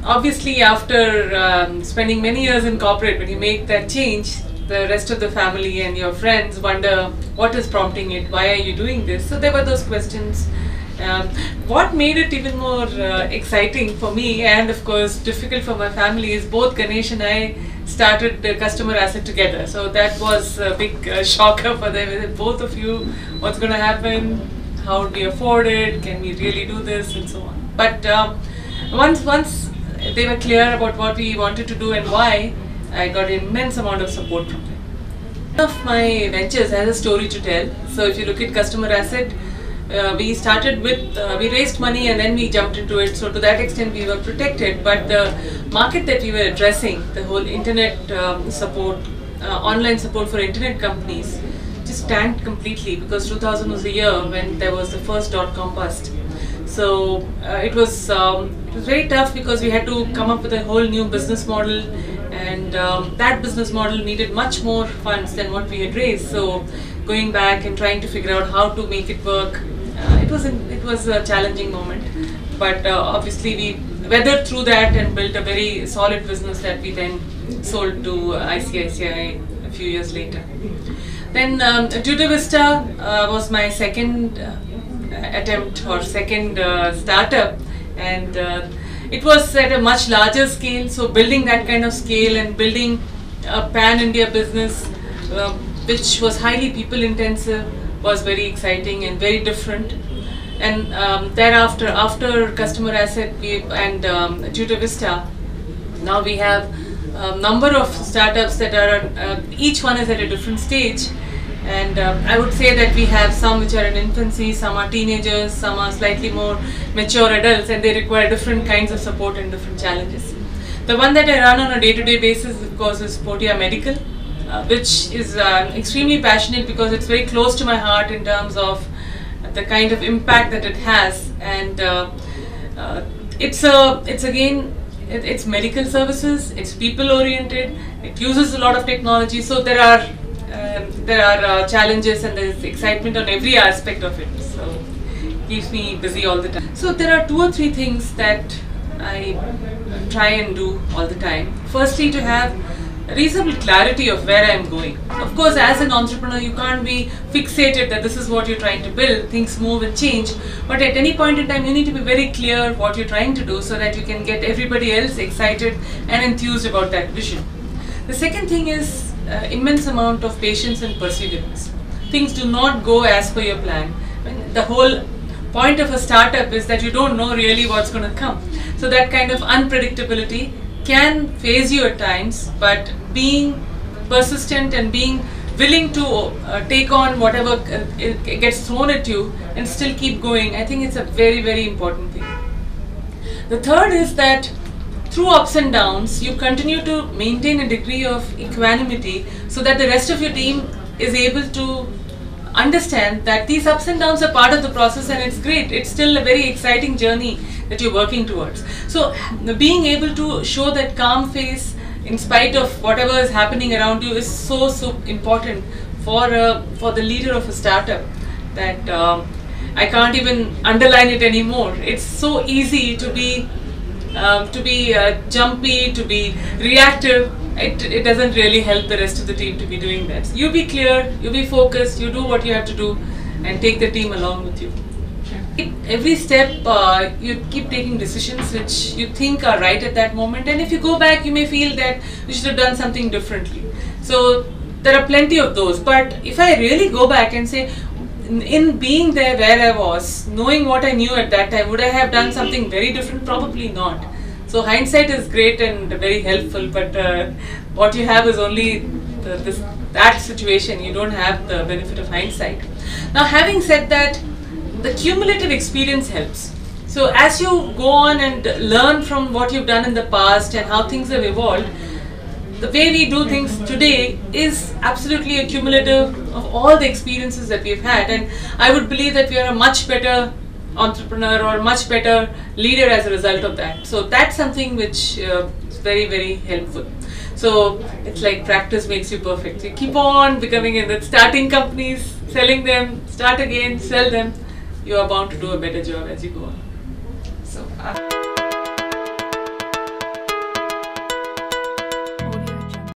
obviously after spending many years in corporate, when you make that change, the rest of the family and your friends wonder what is prompting it, why are you doing this? So there were those questions. What made it even more exciting for me and of course difficult for my family is both Ganesh and I started the customer asset together. So that was a big shocker for them. Both of you, what's going to happen? How would we afford it? Can we really do this? And so on. But once they were clear about what we wanted to do and why, I got an immense amount of support from them. One of my ventures has a story to tell. So if you look at customer asset, we started with, we raised money and then we jumped into it. So to that extent we were protected, but the market that we were addressing, the whole internet support, online support for internet companies, just tanked completely because 2000 was the year when there was the first .com bust. So it was very tough because we had to come up with a whole new business model, and that business model needed much more funds than what we had raised. So going back and trying to figure out how to make it work, it was a challenging moment, but obviously we weathered through that and built a very solid business that we then sold to ICICI a few years later. Then Tutor Vista was my second attempt or second startup, and it was at a much larger scale. So building that kind of scale and building a pan-India business which was highly people intensive was very exciting and very different. And thereafter, after customer asset and Tutor Vista, now we have a number of startups that are each one is at a different stage. And I would say that we have some which are in infancy, some are teenagers, some are slightly more mature adults, and they require different kinds of support and different challenges. The one that I run on a day-to-day basis, of course, is Portea Medical, which is extremely passionate because it's very close to my heart in terms of the kind of impact that it has. And it's medical services, it's people-oriented, it uses a lot of technology, so there are challenges and there's excitement on every aspect of it, so it keeps me busy all the time. So there are 2 or 3 things that I try and do all the time. Firstly, to have reasonable clarity of where I am going. Of course, as an entrepreneur, you can't be fixated that this is what you're trying to build. Things move and change, but at any point in time you need to be very clear what you're trying to do so that you can get everybody else excited and enthused about that vision. The second thing is immense amount of patience and perseverance. Things do not go as per your plan. The whole point of a startup is that you don't know really what's going to come. So that kind of unpredictability can phase you at times, but being persistent and being willing to take on whatever gets thrown at you and still keep going, I think it's a very, very important thing. The third is that through ups and downs, you continue to maintain a degree of equanimity so that the rest of your team is able to understand that these ups and downs are part of the process and it's great. It's still a very exciting journey that you're working towards. So being able to show that calm face in spite of whatever is happening around you is so important for the leader of a startup that I can't even underline it anymore. It's so easy to be jumpy, to be reactive. It doesn't really help the rest of the team to be doing that. So you be clear, you be focused, you do what you have to do and take the team along with you. Every step you keep taking decisions which you think are right at that moment, and if you go back you may feel that you should have done something differently. So there are plenty of those, but if I really go back and say, in being there where I was, knowing what I knew at that time, would I have done something very different? Probably not. So hindsight is great and very helpful, but what you have is only that situation. You don't have the benefit of hindsight. Now, having said that, the cumulative experience helps. So as you go on and learn from what you've done in the past and how things have evolved, the way we do things today is absolutely a cumulative of all the experiences that we've had, and I would believe that we are a much better entrepreneur or a much better leader as a result of that. So that's something which is very, very helpful. So it's like practice makes you perfect. You keep on becoming starting companies, selling them, start again, sell them. You are bound to do a better job as you go on. So.